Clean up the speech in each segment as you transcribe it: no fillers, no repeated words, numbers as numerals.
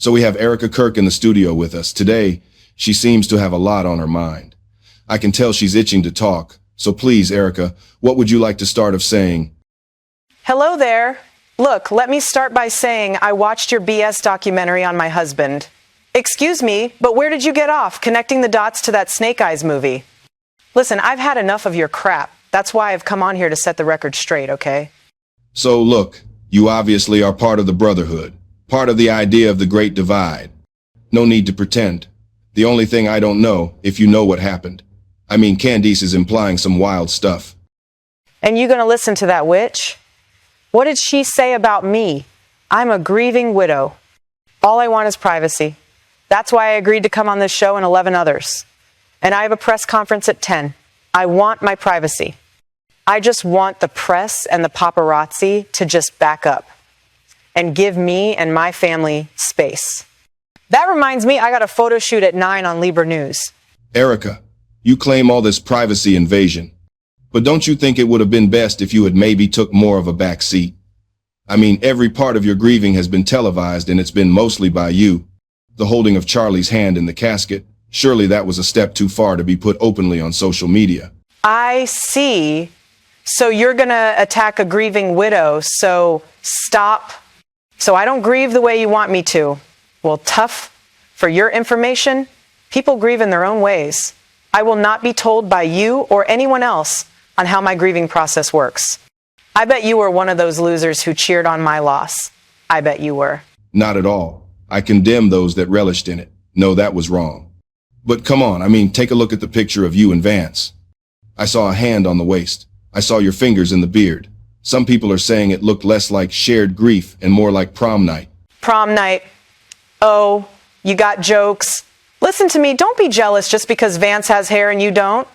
So we have Ericka Kirk in the studio with us. Today, she seems to have a lot on her mind. I can tell she's itching to talk. So please, Ericka, what would you like to start of saying? Hello there. Look, let me start by saying I watched your BS documentary on my husband. Excuse me, but where did you get off connecting the dots to that Snake Eyes movie? Listen, I've had enough of your crap. That's why I've come on here to set the record straight, okay? So look, you obviously are part of the Brotherhood, part of the idea of the Great Divide. No need to pretend. The only thing I don't know, if you know what happened. I mean, Candice is implying some wild stuff. And you gonna listen to that witch? What did she say about me? I'm a grieving widow. All I want is privacy. That's why I agreed to come on this show and 11 others. And I have a press conference at 10. I want my privacy. I just want the press and the paparazzi to just back up and give me and my family space. That reminds me, I got a photo shoot at 9 on Libra News. Ericka, you claim all this privacy invasion. But don't you think it would have been best if you had maybe took more of a back seat? I mean, every part of your grieving has been televised and it's been mostly by you. The holding of Charlie's hand in the casket, surely that was a step too far to be put openly on social media. I see. So you're gonna attack a grieving widow, so stop. So I don't grieve the way you want me to. Well, tough. For your information, people grieve in their own ways. I will not be told by you or anyone else on how my grieving process works. I bet you were one of those losers who cheered on my loss. I bet you were. Not at all. I condemn those that relished in it. No, that was wrong. But come on, I mean, take a look at the picture of you and Vance. I saw a hand on the waist. I saw your fingers in the beard. Some people are saying it looked less like shared grief and more like prom night. Prom night. Oh, you got jokes. Listen to me, don't be jealous just because Vance has hair and you don't.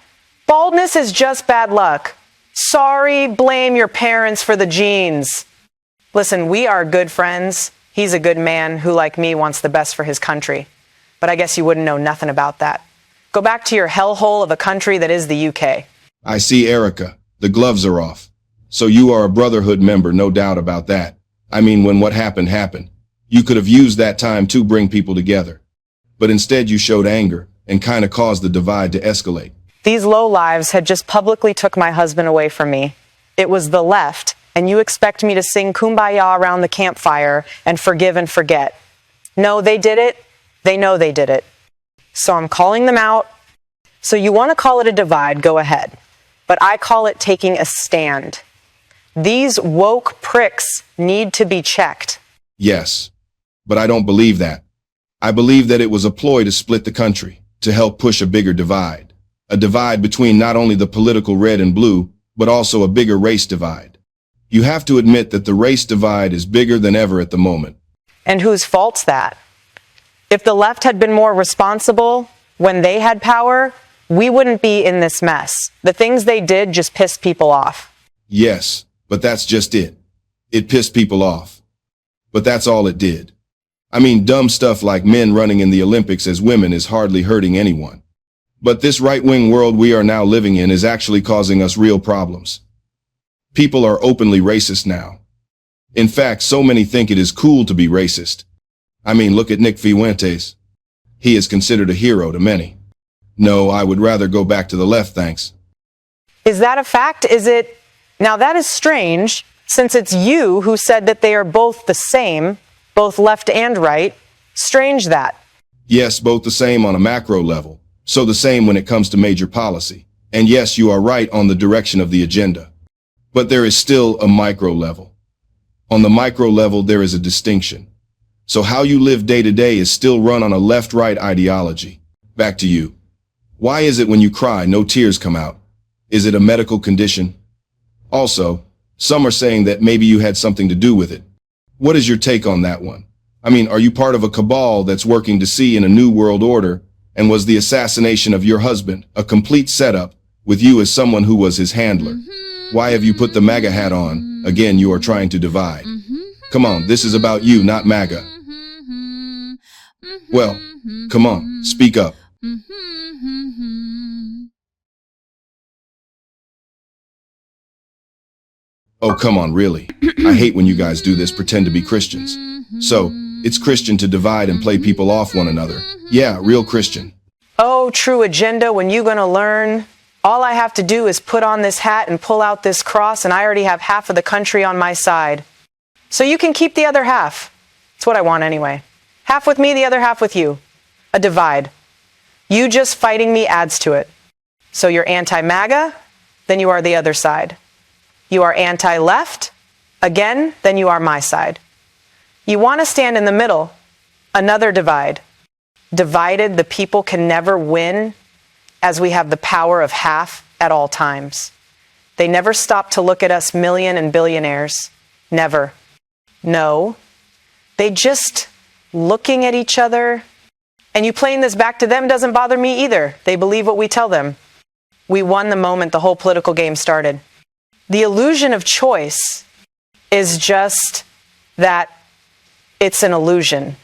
Baldness is just bad luck. Sorry, blame your parents for the genes. Listen, we are good friends. He's a good man who, like me, wants the best for his country. But I guess you wouldn't know nothing about that. Go back to your hellhole of a country that is the UK. I see, Ericka. The gloves are off. So you are a Brotherhood member, no doubt about that. I mean, when what happened, happened. You could have used that time to bring people together. But instead you showed anger and kind of caused the divide to escalate. These lowlives had just publicly took my husband away from me. It was the left, and you expect me to sing Kumbaya around the campfire and forgive and forget. No, they did it. They know they did it. So I'm calling them out. So you want to call it a divide, go ahead. But I call it taking a stand. These woke pricks need to be checked. Yes, but I don't believe that. I believe that it was a ploy to split the country, to help push a bigger divide. A divide between not only the political red and blue, but also a bigger race divide. You have to admit that the race divide is bigger than ever at the moment. And whose fault's that? If the left had been more responsible when they had power, we wouldn't be in this mess. The things they did just pissed people off. Yes, but that's just it. It pissed people off. But that's all it did. I mean, dumb stuff like men running in the Olympics as women is hardly hurting anyone. But this right-wing world we are now living in is actually causing us real problems. People are openly racist now. In fact, so many think it is cool to be racist. I mean, look at Nick Fuentes. He is considered a hero to many. No, I would rather go back to the left, thanks. Is that a fact? Is it? Now that is strange, since it's you who said that they are both the same, both left and right. Strange that. Yes, both the same on a macro level. So the same when it comes to major policy. And yes, you are right on the direction of the agenda. But there is still a micro level. On the micro level, there is a distinction. So how you live day to day is still run on a left-right ideology. Back to you. Why is it when you cry, no tears come out? Is it a medical condition? Also, some are saying that maybe you had something to do with it. What is your take on that one? I mean, are you part of a cabal that's working to see in a new world order? And was the assassination of your husband a complete setup with you as someone who was his handler? Why have you put the MAGA hat on? Again, you are trying to divide. Come on, this is about you, not MAGA. Well, come on, speak up. Oh, come on, really. I hate when you guys do this, pretend to be Christians. So, It's Christian to divide and play people off one another. Yeah, real Christian. Oh, true agenda, when you gonna learn? All I have to do is put on this hat and pull out this cross, and I already have half of the country on my side. So you can keep the other half. It's what I want anyway. Half with me, the other half with you. A divide. You just fighting me adds to it. So you're anti-MAGA, then you are the other side. You are anti-left, again, then you are my side. You want to stand in the middle, another divide. Divided, the people can never win, as we have the power of half at all times. They never stop to look at us million and billionaires. Never. No. They just looking at each other. And you playing this back to them doesn't bother me either. They believe what we tell them. We won the moment the whole political game started. The illusion of choice is just that it's an illusion.